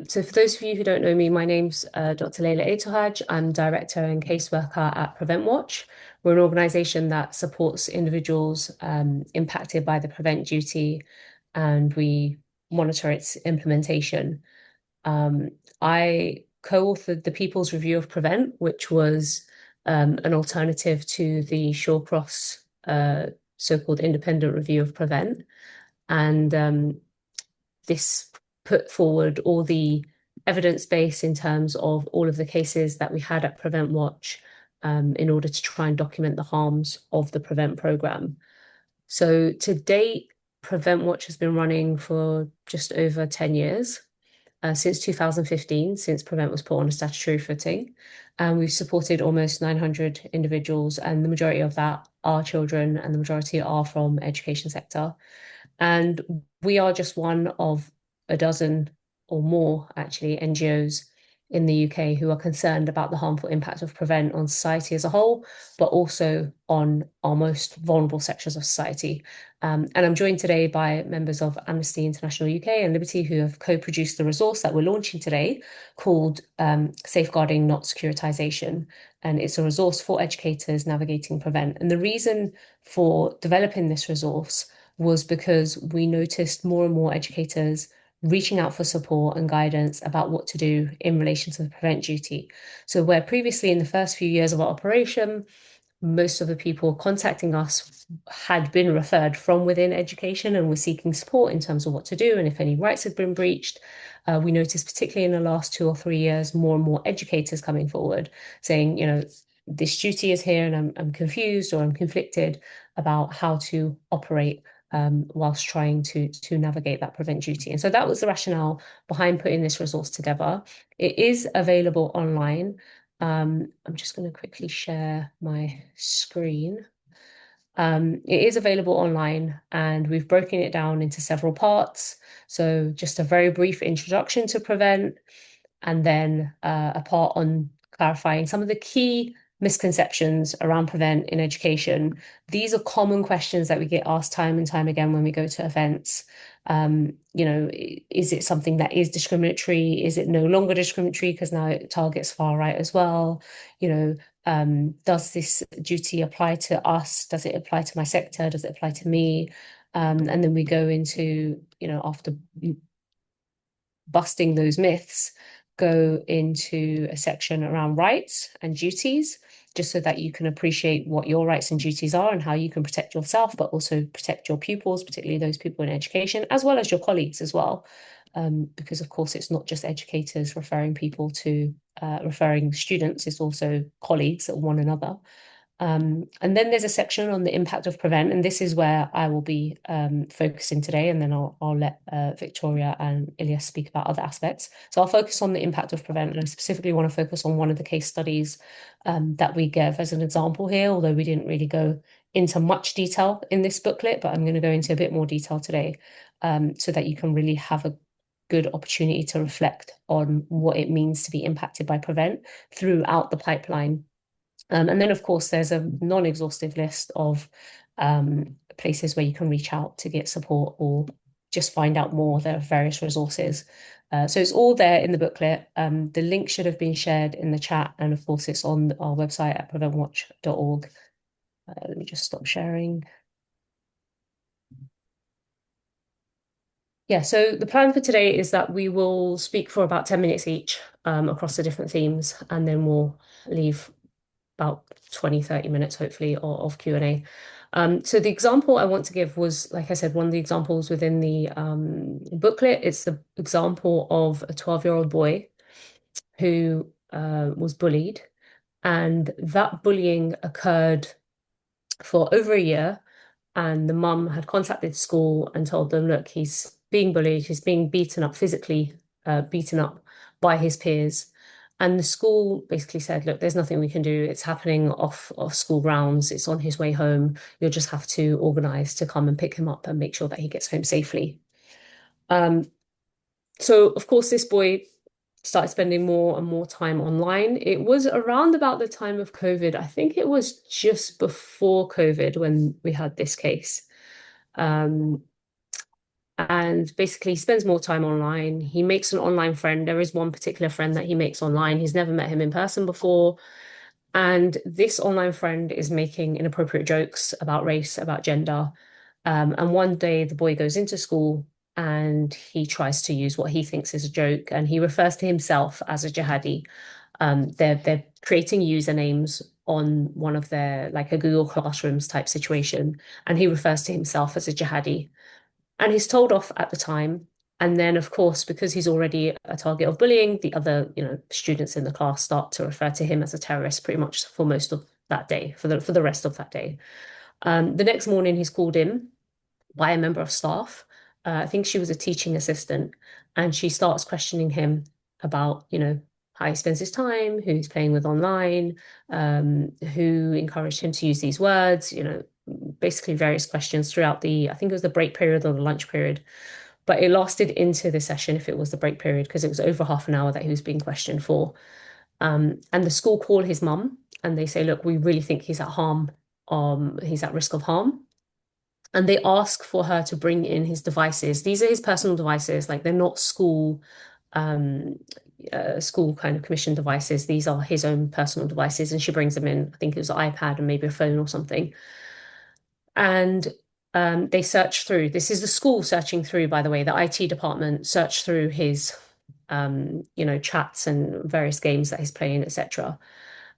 So for those of you who don't know me, my name's Dr. Leila Etohaj. I'm director and caseworker at Prevent Watch. We're an organization that supports individuals impacted by the prevent duty, and we monitor its implementation. Um, I co-authored the People's Review of Prevent, which was an alternative to the Shawcross so-called independent review of Prevent. And this put forward all the evidence base in terms of all of the cases that we had at Prevent Watch in order to try and document the harms of the Prevent program. So to date, Prevent Watch has been running for just over 10 years, since 2015, since Prevent was put on a statutory footing. And we've supported almost 900 individuals, and the majority of that are children, and the majority are from education sector. And we are just one of a dozen or more, actually, NGOs in the UK who are concerned about the harmful impact of Prevent on society as a whole, but also on our most vulnerable sections of society. And I'm joined today by members of Amnesty International UK and Liberty who have co-produced the resource that we're launching today called Safeguarding Not Securitisation. And it's a resource for educators navigating Prevent. And the reason for developing this resource was because we noticed more and more educators reaching out for support and guidance about what to do in relation to the prevent duty. So where previously in the first few years of our operation, most of the people contacting us had been referred from within education and were seeking support in terms of what to do and if any rights had been breached. We noticed, particularly in the last 2 or 3 years, more and more educators coming forward saying, this duty is here and I'm confused or I'm conflicted about how to operate whilst trying to navigate that prevent duty. And so that was the rationale behind putting this resource together. It is available online. I'm just going to quickly share my screen. It is available online, and we've broken it down into several parts. So just a very brief introduction to Prevent, and then a part on clarifying some of the key misconceptions around Prevent in education. These are common questions that we get asked time and time again when we go to events. Is it something that is discriminatory? Is it no longer discriminatory because now it targets far right as well? Does this duty apply to us? Does it apply to my sector? Does it apply to me? And then we go into, after busting those myths, go into a section around rights and duties, just so that you can appreciate what your rights and duties are and how you can protect yourself, but also protect your pupils, particularly those people in education, as well as your colleagues as well. Because of course, it's not just educators referring people to referring students, it's also colleagues at one another. And then there's a section on the impact of Prevent, and this is where I will be focusing today, and then I'll let Victoria and Ilyas speak about other aspects. So I'll focus on the impact of Prevent, and I specifically want to focus on one of the case studies that we gave as an example here, although we didn't really go into much detail in this booklet, but I'm going to go into a bit more detail today so that you can really have a good opportunity to reflect on what it means to be impacted by Prevent throughout the pipeline. And then, of course, there's a non-exhaustive list of places where you can reach out to get support or just find out more. There are various resources. So it's all there in the booklet. The link should have been shared in the chat. And of course, it's on our website at preventwatch.org. Let me just stop sharing. Yeah, so the plan for today is that we will speak for about 10 minutes each across the different themes, and then we'll leave about 20, 30 minutes, hopefully, of Q&A. So the example I want to give was, like I said, one of the examples within the booklet. It's the example of a 12-year-old boy who was bullied. And that bullying occurred for over a year. And the mum had contacted school and told them, look, he's being bullied, he's being beaten up, physically beaten up by his peers. And the school basically said, look, there's nothing we can do. It's happening off school grounds. It's on his way home. You'll just have to organize to come and pick him up and make sure that he gets home safely. So, of course, this boy started spending more and more time online. It was around about the time of COVID. I think it was just before COVID when we had this case. Um, and basically spends more time online. He makes an online friend. There is one particular friend that he makes online. He's never met him in person before. And this online friend is making inappropriate jokes about race, about gender. And one day the boy goes into school and he tries to use what he thinks is a joke, and he refers to himself as a jihadi. They're creating usernames on one of their, like a Google Classrooms type situation, and he refers to himself as a jihadi. And he's told off at the time. And then, of course, because he's already a target of bullying, the other, students in the class start to refer to him as a terrorist pretty much for most of that day, for the rest of that day. The next morning, he's called in by a member of staff. I think she was a teaching assistant, and she starts questioning him about, how he spends his time, who he's playing with online, who encouraged him to use these words, basically various questions throughout I think it was the break period or the lunch period. But it lasted into the session if it was the break period, because it was over half an hour that he was being questioned for. And the school call his mum and they say, look, we really think he's at harm. He's at risk of harm. And they ask for her to bring in his devices. These are his personal devices, like they're not um, school kind of commission devices. These are his own personal devices. And she brings them in, I think it was an iPad and maybe a phone or something. And they search through. This is the school searching through, by the way, the IT department search through his, chats and various games that he's playing, etc.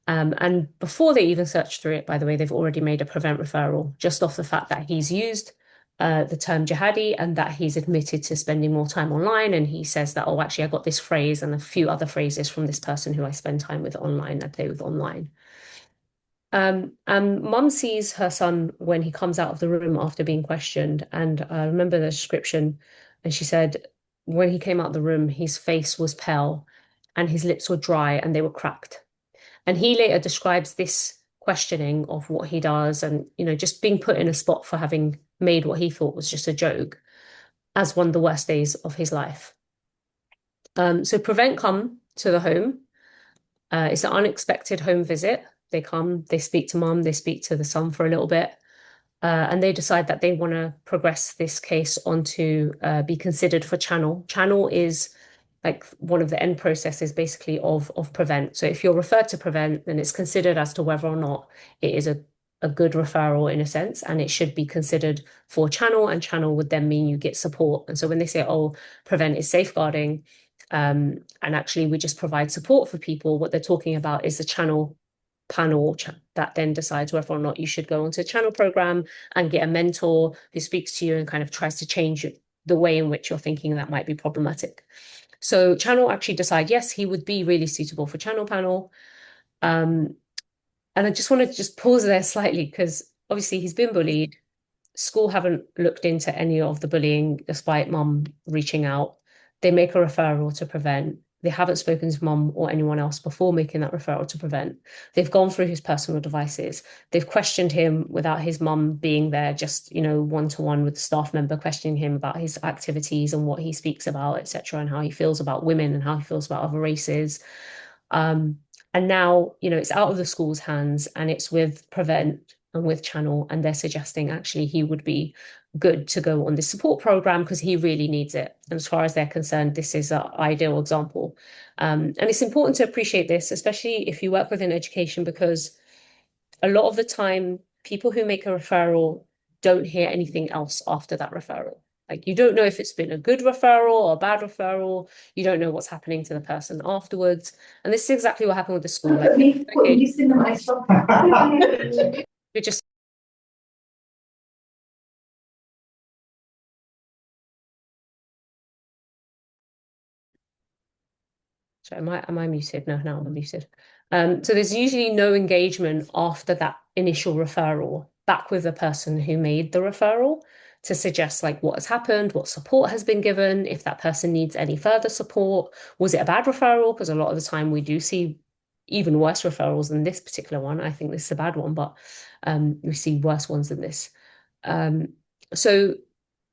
And before they even search through it, by the way, they've already made a prevent referral just off the fact that he's used the term jihadi and that he's admitted to spending more time online. And he says that, oh, actually, I got this phrase and a few other phrases from this person who I spend time with online, I play with online. And mum sees her son when he comes out of the room after being questioned. And I remember the description, and she said when he came out of the room, his face was pale and his lips were dry and they were cracked. And he later describes this questioning of what he does and, just being put in a spot for having made what he thought was just a joke as one of the worst days of his life. So Prevent come to the home. It's an unexpected home visit. They come, they speak to mum, they speak to the son for a little bit, and they decide that they want to progress this case on to be considered for channel. Channel is like one of the end processes basically of Prevent. So if you're referred to Prevent, then it's considered as to whether or not it is a good referral in a sense, and it should be considered for channel, and channel would then mean you get support. And so when they say, oh, Prevent is safeguarding, and actually we just provide support for people, what they're talking about is the channel panel that then decides whether or not you should go onto a channel program and get a mentor who speaks to you and kind of tries to change the way in which you're thinking that might be problematic. So channel actually decide, yes, he would be really suitable for channel panel. And I just want to just pause there slightly because obviously he's been bullied. School haven't looked into any of the bullying despite mum reaching out. They make a referral to Prevent. They haven't spoken to mum or anyone else before making that referral to Prevent. They've gone through his personal devices. They've questioned him without his mum being there, just, one-to-one with the staff member questioning him about his activities and what he speaks about, etc., and how he feels about women and how he feels about other races. And now, it's out of the school's hands and it's with Prevent and with Channel, and they're suggesting actually he would be good to go on this support program because he really needs it. And as far as they're concerned, this is an ideal example. And it's important to appreciate this, especially if you work within education, because a lot of the time, people who make a referral don't hear anything else after that referral. Like you don't know if it's been a good referral or a bad referral. You don't know what's happening to the person afterwards. And this is exactly what happened with the school. Like, you're just sorry, am I muted? No, now I'm muted. So there's usually no engagement after that initial referral back with the person who made the referral to suggest like what has happened, what support has been given, if that person needs any further support. Was it a bad referral? Because a lot of the time we do see even worse referrals than this particular one. I think this is a bad one, but we see worse ones than this. So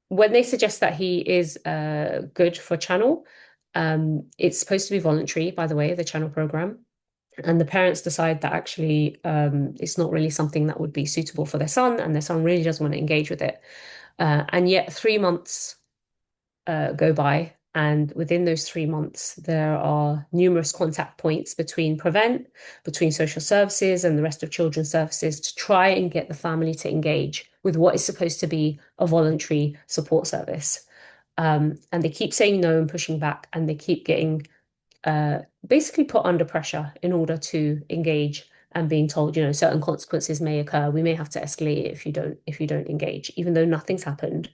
when they suggest that he is good for channel, it's supposed to be voluntary, by the way, the channel program. And the parents decide that actually it's not really something that would be suitable for their son, and their son really doesn't want to engage with it. And yet, 3 months go by. And within those 3 months, there are numerous contact points between Prevent, between social services and the rest of children's services to try and get the family to engage with what is supposed to be a voluntary support service. And they keep saying no and pushing back, and they keep getting basically put under pressure in order to engage and being told, certain consequences may occur. We may have to escalate it if you don't engage, even though nothing's happened.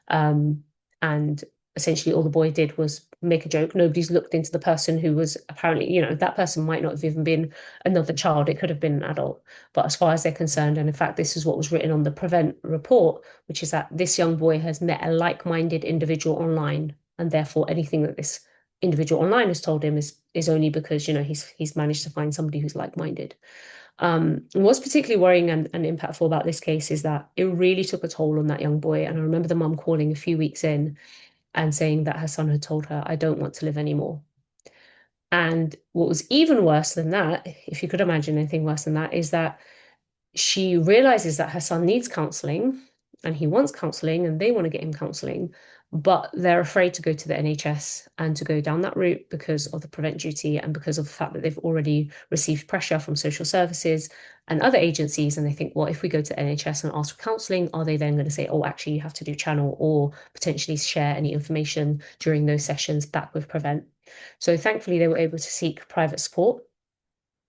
And essentially all the boy did was make a joke. Nobody's looked into the person who was apparently, that person might not have even been another child. It could have been an adult. But as far as they're concerned, and in fact, this is what was written on the Prevent report, which is that this young boy has met a like-minded individual online, and therefore anything that this individual online has told him is only because he's managed to find somebody who's like-minded. And what's particularly worrying and impactful about this case is that it really took a toll on that young boy. And I remember the mum calling a few weeks in and saying that her son had told her, "I don't want to live anymore." And what was even worse than that, if you could imagine anything worse than that, is that she realizes that her son needs counseling and he wants counseling and they want to get him counseling, but they're afraid to go to the NHS and to go down that route because of the prevent duty and because of the fact that they've already received pressure from social services and other agencies. And they think, well, if we go to NHS and ask for counseling, are they then going to say, oh, actually, you have to do channel or potentially share any information during those sessions back with prevent? So thankfully, they were able to seek private support.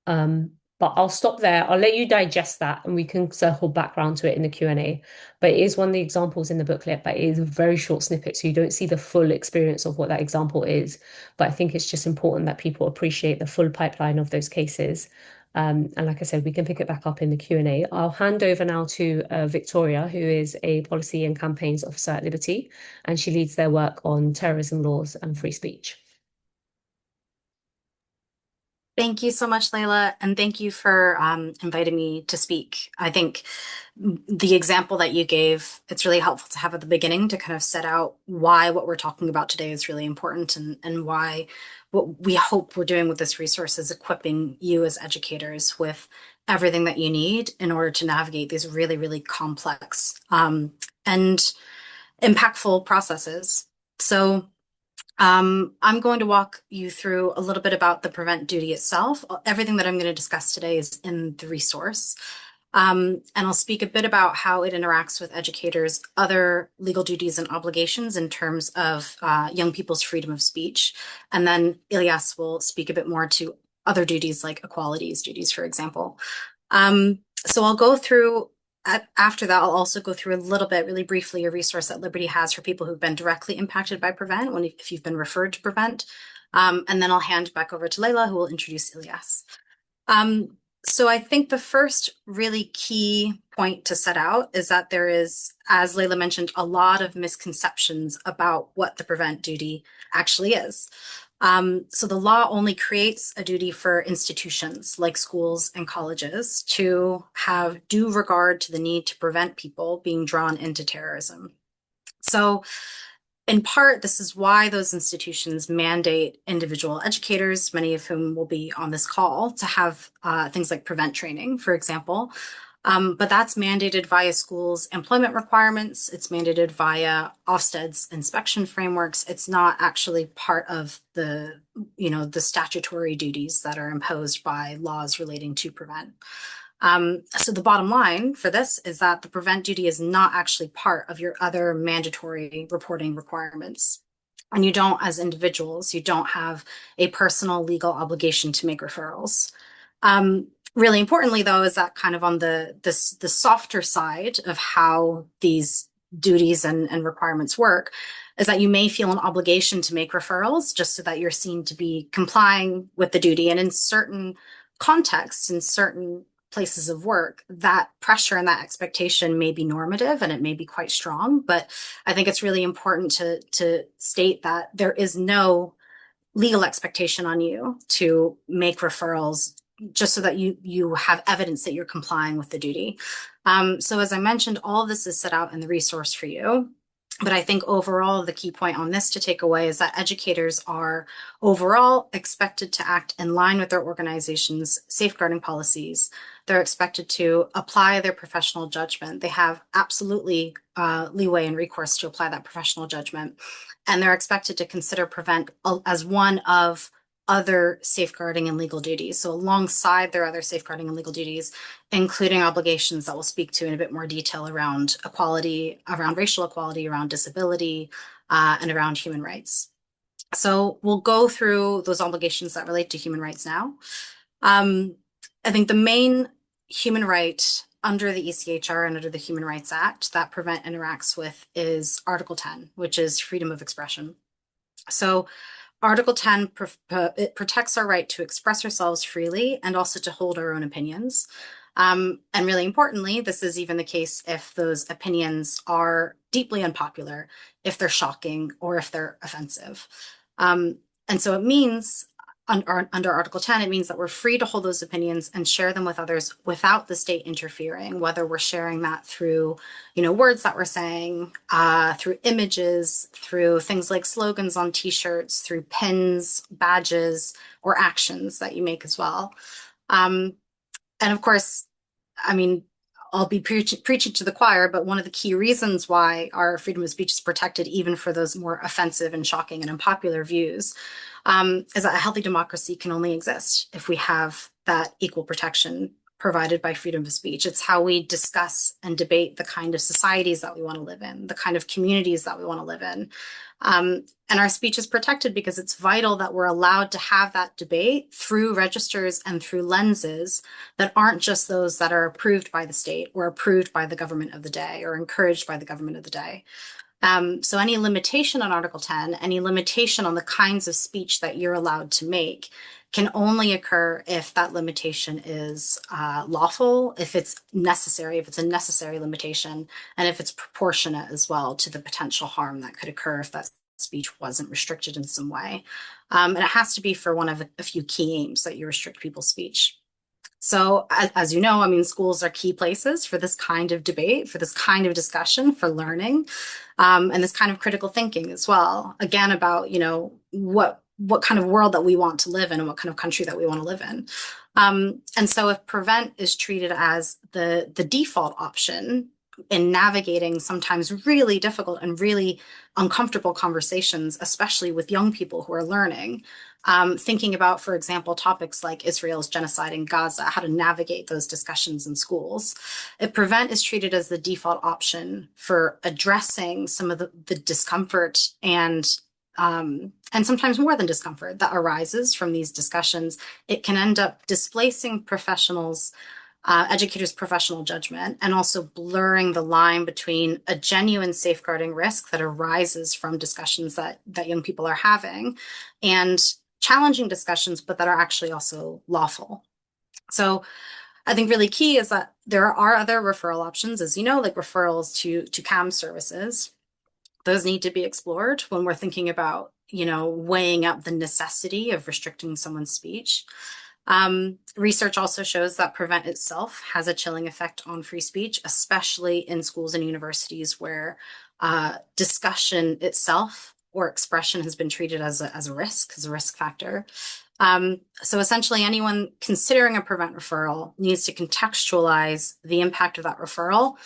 But I'll stop there. I'll let you digest that and we can circle back around to it in the Q&A. But it is one of the examples in the booklet, but it is a very short snippet, so you don't see the full experience of what that example is. But I think it's just important that people appreciate the full pipeline of those cases. And like I said, we can pick it back up in the Q&A. I'll hand over now to Victoria, who is a policy and campaigns officer at Liberty, and she leads their work on terrorism laws and free speech. Thank you so much, Layla, and thank you for inviting me to speak. I think the example that you gave, it's really helpful to have at the beginning to kind of set out why what we're talking about today is really important and why what we hope we're doing with this resource is equipping you as educators with everything that you need in order to navigate these really, really complex and impactful processes. So I'm going to walk you through a little bit about the prevent duty itself. Everything that I'm going to discuss today is in the resource. And I'll speak a bit about how it interacts with educators' other legal duties and obligations in terms of young people's freedom of speech. And then Ilyas will speak a bit more to other duties like equalities duties, for example. So I'll go through after that, I'll also go through a little bit, really briefly, a resource that Liberty has for people who've been directly impacted by Prevent, if you've been referred to Prevent. And then I'll hand back over to Layla, who will introduce Ilyas. So I think the first really key point to set out is that there is, as Layla mentioned, a lot of misconceptions about what the Prevent duty actually is. So the law only creates a duty for institutions like schools and colleges to have due regard to the need to prevent people being drawn into terrorism. So in part, this is why those institutions mandate individual educators, many of whom will be on this call, to have things like prevent training, for example. But that's mandated via schools' employment requirements. It's mandated via Ofsted's inspection frameworks. It's not actually part of the statutory duties that are imposed by laws relating to prevent. So the bottom line for this is that the prevent duty is not actually part of your other mandatory reporting requirements. And you don't, as individuals, you don't have a personal legal obligation to make referrals. Really importantly, though, is that kind of on the softer side of how these duties and requirements work is that you may feel an obligation to make referrals just so that you're seen to be complying with the duty. And in certain contexts, in certain places of work, that pressure and that expectation may be normative and it may be quite strong. But I think it's really important to state that there is no legal expectation on you to make referrals just so that you have evidence that you're complying with the duty. So as I mentioned, all of this is set out in the resource for you. But I think overall, the key point on this to take away is that educators are overall expected to act in line with their organization's safeguarding policies. They're expected to apply their professional judgment. They have absolutely leeway and recourse to apply that professional judgment. And they're expected to consider prevent as one of other safeguarding and legal duties. So alongside their other safeguarding and legal duties, including obligations that we'll speak to in a bit more detail around equality, around racial equality, around disability, and around human rights. So we'll go through those obligations that relate to human rights now. Um, I think the main human right under the ECHR and under the Human Rights Act that Prevent interacts with is Article 10, which is freedom of expression. So Article 10 it protects our right to express ourselves freely and also to hold our own opinions. And really importantly, this is even the case if those opinions are deeply unpopular, if they're shocking, or if they're offensive. And so it means under Article 10, it means that we're free to hold those opinions and share them with others without the state interfering, whether we're sharing that through, words that we're saying, through images, through things like slogans on t-shirts, through pins, badges, or actions that you make as well. And of course, I mean, I'll be preaching to the choir, but one of the key reasons why our freedom of speech is protected, even for those more offensive and shocking and unpopular views, is that a healthy democracy can only exist if we have that equal protection provided by freedom of speech. It's how we discuss and debate the kind of societies that we want to live in, the kind of communities that we want to live in. And our speech is protected because it's vital that we're allowed to have that debate through registers and through lenses that aren't just those that are approved by the state or approved by the government of the day or encouraged by the government of the day. So any limitation on Article 10, any limitation on the kinds of speech that you're allowed to make can only occur if that limitation is lawful, if it's necessary, if it's a necessary limitation, and if it's proportionate as well to the potential harm that could occur if that speech wasn't restricted in some way. And it has to be for one of a few key aims that you restrict people's speech. So as you know, I mean, schools are key places for this kind of debate, for this kind of discussion, for learning, and this kind of critical thinking as well. Again, about, what kind of world that we want to live in and what kind of country that we want to live in. And so if prevent is treated as the default option in navigating sometimes really difficult and really uncomfortable conversations, especially with young people who are learning, thinking about, for example, topics like Israel's genocide in Gaza, how to navigate those discussions in schools. If prevent is treated as the default option for addressing some of the discomfort and sometimes more than discomfort that arises from these discussions, it can end up displacing educators' professional judgment, and also blurring the line between a genuine safeguarding risk that arises from discussions that young people are having and challenging discussions, but that are actually also lawful. So I think really key is that there are other referral options, as you know, like referrals to CAM services. Those need to be explored when we're thinking about, weighing up the necessity of restricting someone's speech. Research also shows that prevent itself has a chilling effect on free speech, especially in schools and universities where discussion itself or expression has been treated as a risk factor. So essentially, anyone considering a prevent referral needs to contextualize the impact of that referral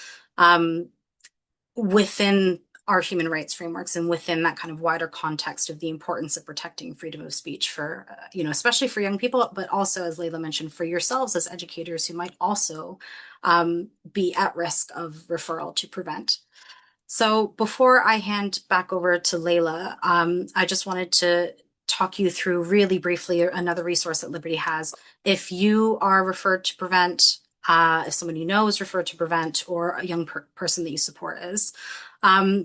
within our human rights frameworks and within that kind of wider context of the importance of protecting freedom of speech for, especially for young people, but also, as Layla mentioned, for yourselves as educators who might also be at risk of referral to prevent. So before I hand back over to Layla, I just wanted to talk you through really briefly another resource that Liberty has. If you are referred to prevent, if someone you know is referred to prevent, or a young person that you support is.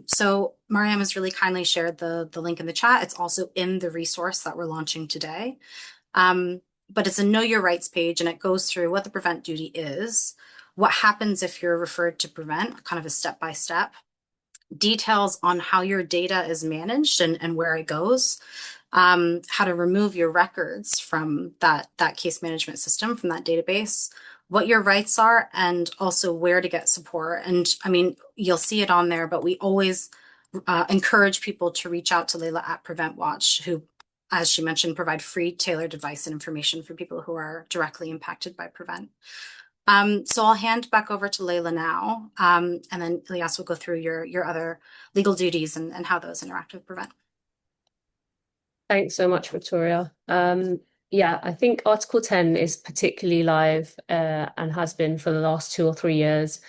So Mariam has really kindly shared the link in the chat. It's also in the resource that we're launching today. But it's a Know Your Rights page, and it goes through what the prevent duty is, what happens if you're referred to prevent, kind of a step-by-step, details on how your data is managed and where it goes, how to remove your records from that case management system, from that database, what your rights are, and also where to get support. And I mean, you'll see it on there, but we always encourage people to reach out to Layla at Prevent Watch, who, as she mentioned, provide free tailored advice and information for people who are directly impacted by Prevent. So I'll hand back over to Layla now, and then Ilyas will go through your other legal duties and how those interact with Prevent. Thanks so much, Victoria. Yeah, I think Article 10 is particularly live and has been for the last 2 or 3 years,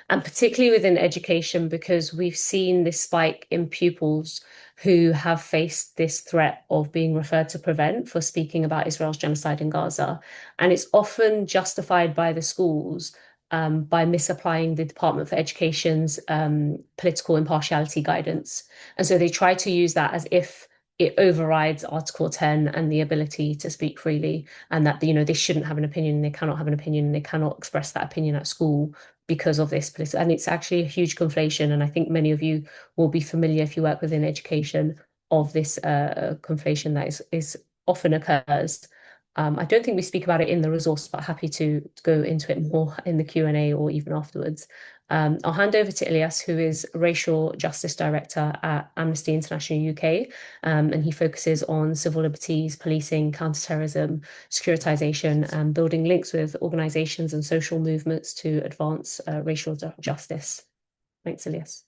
and particularly within education because we've seen this spike in pupils who have faced this threat of being referred to Prevent for speaking about Israel's genocide in Gaza. And it's often justified by the schools by misapplying the Department for Education's political impartiality guidance. And so they try to use that as if it overrides Article 10 and the ability to speak freely, and that, they shouldn't have an opinion, they cannot have an opinion, they cannot express that opinion at school because of this. And it's actually a huge conflation. And I think many of you will be familiar if you work within education of this conflation that is often occurs. I don't think we speak about it in the resource, but happy to go into it more in the Q&A or even afterwards. I'll hand over to Ilyas, who is Racial Justice Director at Amnesty International UK, and he focuses on civil liberties, policing, counterterrorism, securitization, and building links with organizations and social movements to advance racial justice. Thanks, Ilyas.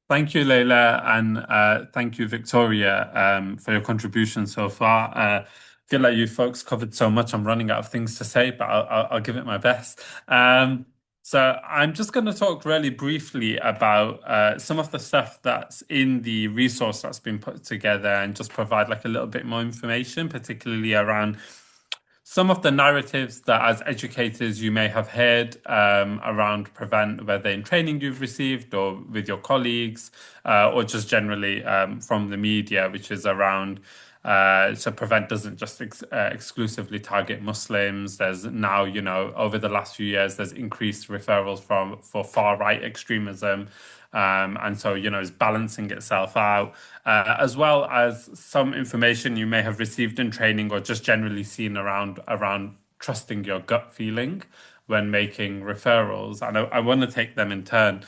Thank you, Leila, and thank you, Victoria, for your contribution so far. I feel like you folks covered so much. I'm running out of things to say, but I'll give it my best. So I'm just going to talk really briefly about some of the stuff that's in the resource that's been put together and just provide like a little bit more information, particularly around some of the narratives that as educators you may have heard around Prevent, whether in training you've received or with your colleagues or just generally from the media, which is around so Prevent doesn't just exclusively target Muslims. There's now, over the last few years, there's increased referrals for far-right extremism. And so, it's balancing itself out, as well as some information you may have received in training or just generally seen around trusting your gut feeling when making referrals. And I want to take them in turn.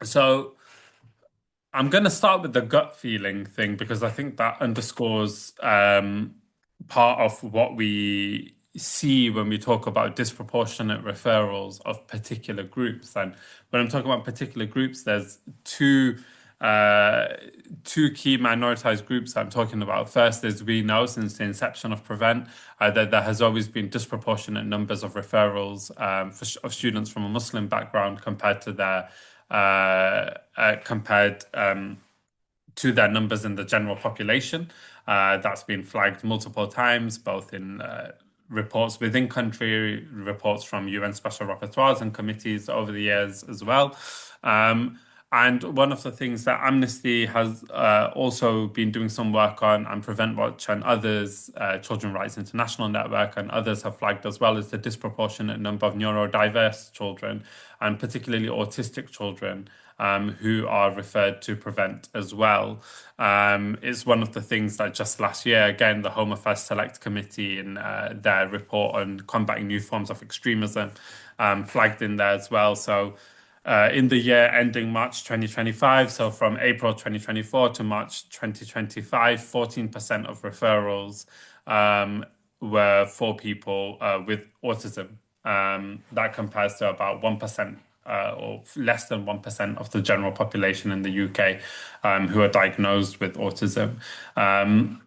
So I'm going to start with the gut feeling thing because I think that underscores part of what we see when we talk about disproportionate referrals of particular groups. And when I'm talking about particular groups, there's two key minoritized groups I'm talking about. First is we know since the inception of Prevent that there has always been disproportionate numbers of referrals of students from a Muslim background compared to their to their numbers in the general population. That's been flagged multiple times, both in reports within country, reports from UN special rapporteurs and committees over the years as well. And one of the things that Amnesty has also been doing some work on, and Prevent Watch and others, Children's Rights International Network and others have flagged as well, is the disproportionate number of neurodiverse children, and particularly autistic children, who are referred to Prevent as well. It's one of the things that just last year, again, the Home Affairs Select Committee in their report on combating new forms of extremism flagged in there as well. So in the year ending March 2025, so from April 2024 to March 2025, 14% of referrals were for people with autism. That compares to about 1% or less than 1% of the general population in the UK who are diagnosed with autism.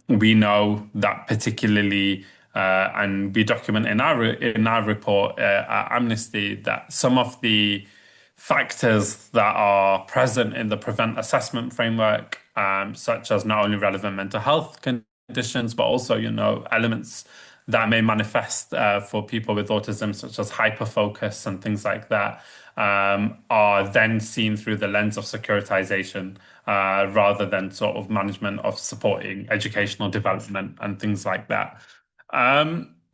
We know that particularly, and we document in our report at Amnesty, that some of the factors that are present in the Prevent assessment framework, such as not only relevant mental health conditions, but also, elements that may manifest for people with autism, such as hyperfocus and things like that, are then seen through the lens of securitization rather than sort of management of supporting educational development and things like that.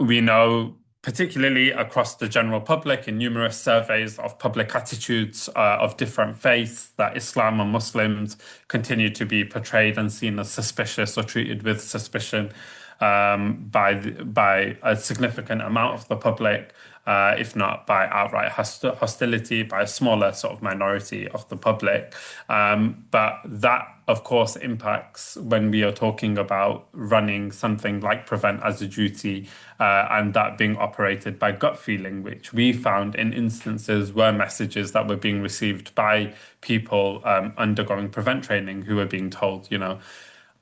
We know, particularly across the general public, in numerous surveys of public attitudes of different faiths, that Islam and Muslims continue to be portrayed and seen as suspicious or treated with suspicion by a significant amount of the public. if not by outright hostility by a smaller sort of minority of the public. But that, of course, impacts when we are talking about running something like Prevent as a duty, and that being operated by gut feeling, which we found in instances were messages that were being received by people undergoing Prevent training who were being told,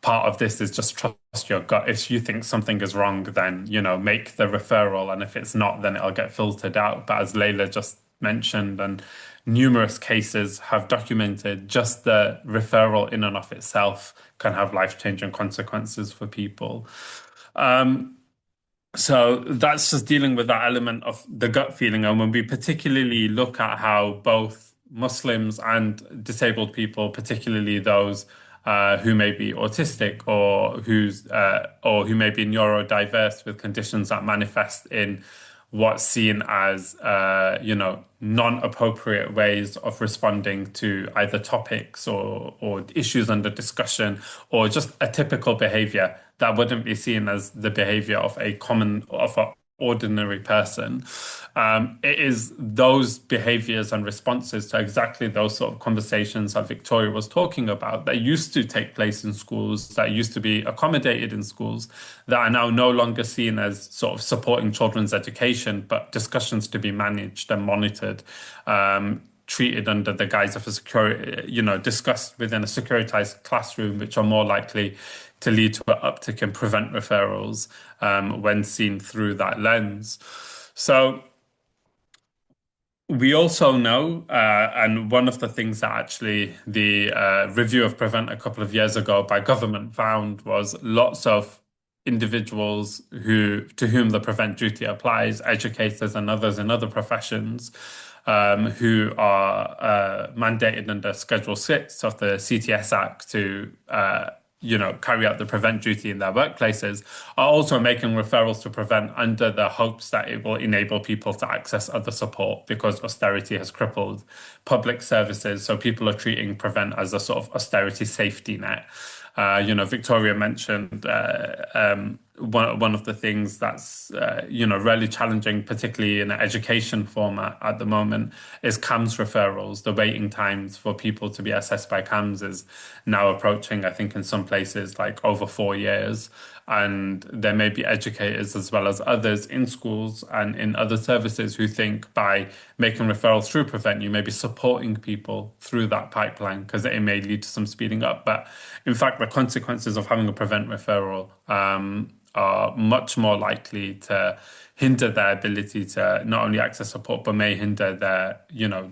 part of this is just trust your gut. If you think something is wrong, then, make the referral. And if it's not, then it'll get filtered out. But as Layla just mentioned, and numerous cases have documented, just the referral in and of itself can have life-changing consequences for people. So that's just dealing with that element of the gut feeling. And when we particularly look at how both Muslims and disabled people, particularly those who may be autistic or who may be neurodiverse with conditions that manifest in what's seen as non-appropriate ways of responding to either topics or issues under discussion, or just a typical behavior that wouldn't be seen as the behavior of an ordinary person. It is those behaviors and responses to exactly those sort of conversations that Victoria was talking about that used to take place in schools, that used to be accommodated in schools, that are now no longer seen as sort of supporting children's education, but discussions to be managed and monitored. Treated under the guise of a discussed within a securitized classroom, which are more likely to lead to an uptick in Prevent referrals when seen through that lens. So we also know, and one of the things that actually the review of Prevent a couple of years ago by government found was lots of individuals to whom the Prevent duty applies, educators and others in other professions, who are mandated under Schedule 6 of the CTS Act to carry out the Prevent duty in their workplaces, are also making referrals to Prevent under the hopes that it will enable people to access other support because austerity has crippled public services. So people are treating Prevent as a sort of austerity safety net. Victoria mentioned one of the things that's really challenging, particularly in an education format at the moment, is CAMHS referrals. The waiting times for people to be assessed by CAMHS is now approaching, I think, in some places like over 4 years. And there may be educators as well as others in schools and in other services who think by making referrals through Prevent, you may be supporting people through that pipeline because it may lead to some speeding up. But in fact, the consequences of having a Prevent referral are much more likely to hinder their ability to not only access support, but may hinder their,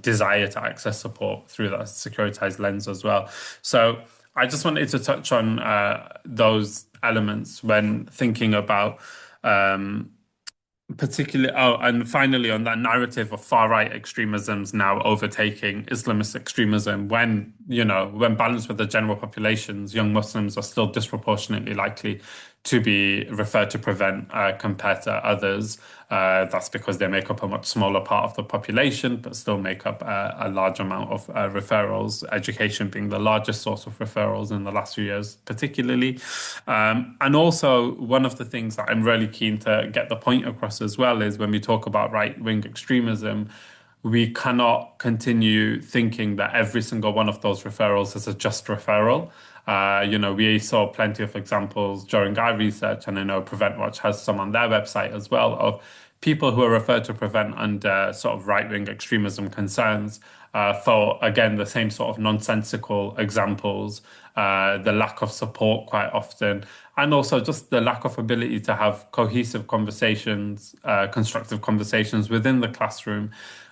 desire to access support through that securitized lens as well. So I just wanted to touch on those elements when thinking about particularly, and finally on that narrative of far-right extremisms now overtaking Islamist extremism when balanced with the general populations, young Muslims are still disproportionately likely to be referred to Prevent compared to others. That's because they make up a much smaller part of the population, but still make up a large amount of referrals, education being the largest source of referrals in the last few years, particularly. And also, one of the things that I'm really keen to get the point across as well is when we talk about right-wing extremism, we cannot continue thinking that every single one of those referrals is a just referral. We saw plenty of examples during our research, and I know Prevent Watch has some on their website as well, of people who are referred to Prevent under sort of right-wing extremism concerns for, again, the same sort of nonsensical examples, the lack of support quite often, and also just the lack of ability to have cohesive conversations, constructive conversations within the classroom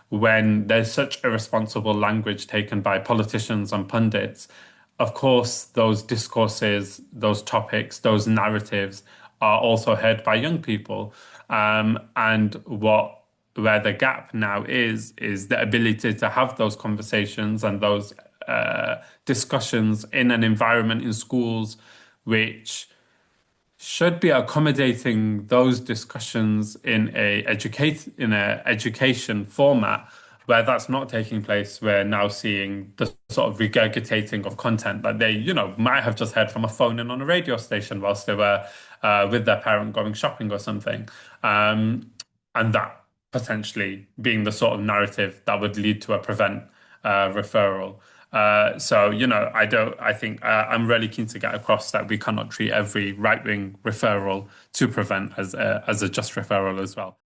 when there's such irresponsible language taken by politicians and pundits. Of course, those discourses, those topics, those narratives are also heard by young people. And where the gap now is the ability to have those conversations and those discussions in an environment in schools which should be accommodating those discussions in a education format. Where that's not taking place, we're now seeing the sort of regurgitating of content that they, might have just heard from a phone and on a radio station whilst they were with their parent going shopping or something. And that potentially being the sort of narrative that would lead to a prevent referral. I think I'm really keen to get across that we cannot treat every right-wing referral to prevent as a just referral as well.